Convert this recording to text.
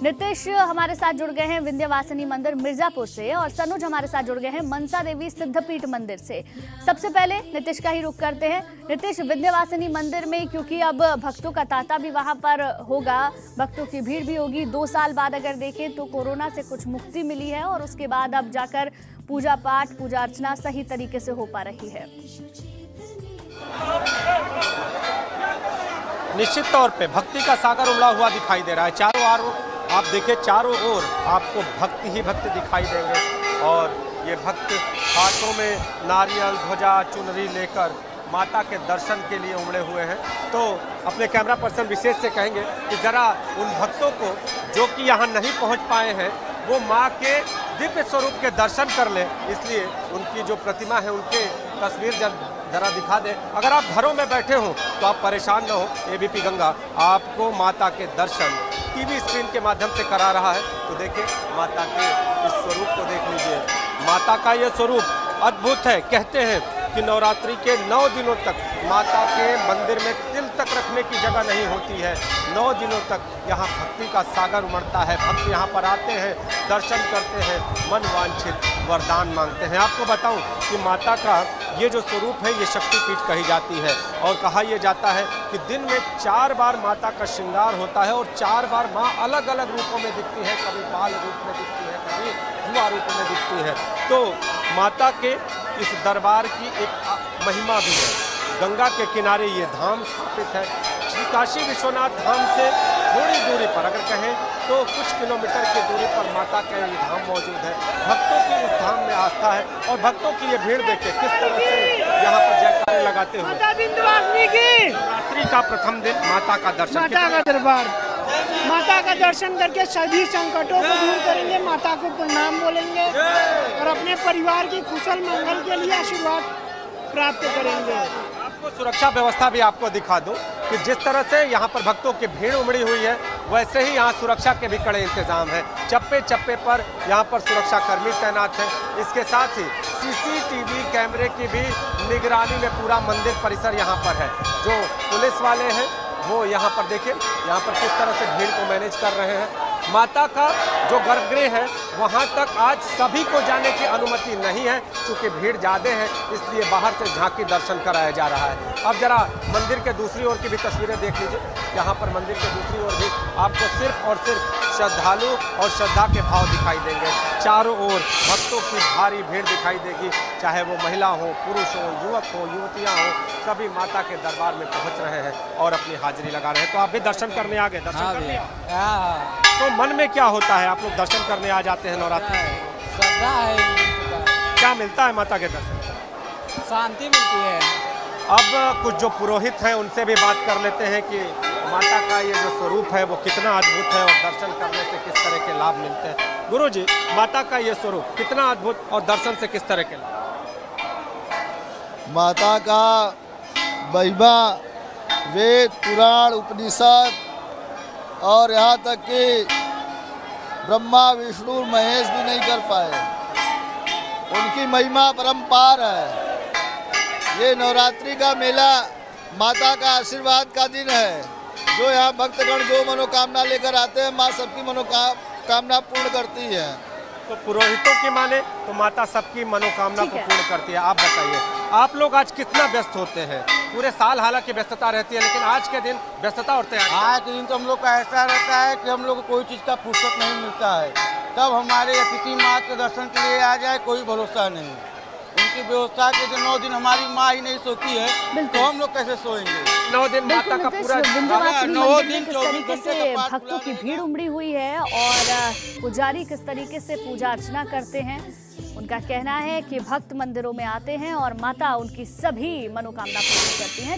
नीतीश हमारे साथ जुड़ गए हैं विंध्यवासिनी मंदिर मिर्जापुर से और सनुज हमारे साथ जुड़ गए हैं मनसा देवी सिद्धपीठ मंदिर से। सबसे पहले नीतीश का ही रुख करते हैं। नीतीश, विंध्यवासिनी मंदिर में क्योंकि अब भक्तों का तांता भी वहां पर होगा, भक्तों की भीड़ भी होगी। 2 साल बाद अगर देखें तो कोरोना से कुछ मुक्ति मिली है और उसके बाद अब जाकर पूजा पाठ पूजा अर्चना सही तरीके से हो पा रही है। निश्चित तौर पे भक्ति का सागर उमड़ा हुआ दिखाई दे रहा है। चारों ओर आप देखें, चारों ओर आपको भक्ति ही भक्ति दिखाई देंगे और ये भक्त हाथों में नारियल, ध्वजा, चुनरी लेकर माता के दर्शन के लिए उमड़े हुए हैं। तो अपने कैमरा पर्सन विशेष से कहेंगे कि ज़रा उन भक्तों को जो कि यहाँ नहीं पहुँच पाए हैं वो माँ के दिव्य स्वरूप के दर्शन कर लें, इसलिए उनकी जो प्रतिमा है उनके तस्वीर जरा दिखा दें। अगर आप घरों में बैठे हों तो आप परेशान न हो, एबीपी गंगा आपको माता के दर्शन टीवी स्क्रीन के माध्यम से करा रहा है। तो देखिए माता के इस स्वरूप को देख लीजिए। माता का ये स्वरूप अद्भुत है। कहते हैं कि नवरात्रि के 9 दिनों तक माता के मंदिर में तिल तक रखने की जगह नहीं होती है। 9 दिनों तक यहाँ भक्ति का सागर उमड़ता है। भक्त यहाँ पर आते हैं, दर्शन करते हैं, मन वांछित वरदान मांगते हैं। आपको बताऊं कि माता का ये जो स्वरूप है ये शक्तिपीठ कही जाती है और कहा यह जाता है कि दिन में 4 बार माता का श्रृंगार होता है और 4 बार माँ अलग अलग रूपों में दिखती है। कभी बाल रूप में दिखती है, कभी युवा रूप में दिखती है। तो माता के इस दरबार की एक महिमा भी है। गंगा के किनारे ये धाम स्थापित है। श्री काशी विश्वनाथ धाम से थोड़ी दूरी पर अगर कहें तो कुछ किलोमीटर की दूरी पर माता का ये धाम मौजूद है। भक्तों की इस धाम में आस्था है और भक्तों की ये भीड़ देखे किस तरह से यहाँ पर जयकारे लगाते हुए। नवरात्रि का प्रथम दिन माता का दर्शन, माता का दरबार, माता का दर्शन करके सभी संकटों को दूर करेंगे, माता को प्रणाम बोलेंगे और अपने परिवार की कुशल मंगल के लिए आशीर्वाद प्राप्त करेंगे। आपको सुरक्षा व्यवस्था भी आपको दिखा दूं कि जिस तरह से यहाँ पर भक्तों की भीड़ उमड़ी हुई है वैसे ही यहाँ सुरक्षा के भी कड़े इंतजाम है। चप्पे चप्पे पर यहाँ पर सुरक्षा कर्मी तैनात हैं। इसके साथ ही सीसीटीवी कैमरे की भी निगरानी में पूरा मंदिर परिसर यहाँ पर है। जो पुलिस वाले हैं वो यहाँ पर देखिए, यहाँ पर किस तरह से भीड़ को मैनेज कर रहे हैं। माता का जो गर्भगृह है वहाँ तक आज सभी को जाने की अनुमति नहीं है, क्योंकि भीड़ ज़्यादा है, इसलिए बाहर से झांकी दर्शन कराया जा रहा है। अब जरा मंदिर के दूसरी ओर की भी तस्वीरें देख लीजिए। यहाँ पर मंदिर के दूसरी ओर भी आपको सिर्फ और सिर्फ श्रद्धालु और श्रद्धा के भाव दिखाई देंगे। चारों ओर भक्तों की भारी भीड़ दिखाई देगी, चाहे वो महिला हो, पुरुष हो, युवक हो, युवतियाँ हो, सभी माता के दरबार में पहुँच रहे हैं और अपनी हाजिरी लगा रहे हैं। तो आप भी दर्शन करने आ गए? दर्शन करने तो मन में क्या होता है? आप लोग दर्शन करने आ जाते हैं नवरात्रि? श्रद्धा है। क्या मिलता है माता के दर्शन? शांति मिलती है। अब कुछ जो पुरोहित हैं उनसे भी बात कर लेते हैं कि माता का ये जो स्वरूप है वो कितना अद्भुत है और दर्शन करने से किस तरह के लाभ मिलते हैं। गुरु जी, माता का ये स्वरूप कितना अद्भुत और दर्शन से किस तरह के लाभ? माता का महिमा वेद, पुराण, उपनिषद और यहाँ तक कि ब्रह्मा, विष्णु, महेश भी नहीं कर पाए। उनकी महिमा परम्पार है। ये नवरात्रि का मेला माता का आशीर्वाद का दिन है। जो यहाँ भक्तगण जो मनोकामना लेकर आते हैं, माँ सबकी मनोकामना पूर्ण करती है। तो पुरोहितों की माने तो माता सबकी मनोकामना को पूर्ण करती है। आप बताइए, आप लोग आज कितना व्यस्त होते हैं? पूरे साल हालांकि व्यस्तता रहती है, लेकिन आज के दिन व्यस्तता और तैयारी? आज के दिन तो हम लोग का ऐसा रहता है कि हम लोग को कोई चीज़ का फुर्सत नहीं मिलता है। तब हमारे अतिथि माँ के दर्शन के लिए आ जाए कोई भरोसा नहीं। उनकी व्यवस्था के जो 9 दिन हमारी माँ ही नहीं सोती है तो हम लोग कैसे सोएंगे? 9 दिन माता का पूरा विंध्यवासिनी मंदिर में किस तरीके से भक्तों की भीड़ उमड़ी हुई है और पुजारी किस तरीके से पूजा अर्चना करते हैं। उनका कहना है कि भक्त मंदिरों में आते हैं और माता उनकी सभी मनोकामना पूरी करती हैं।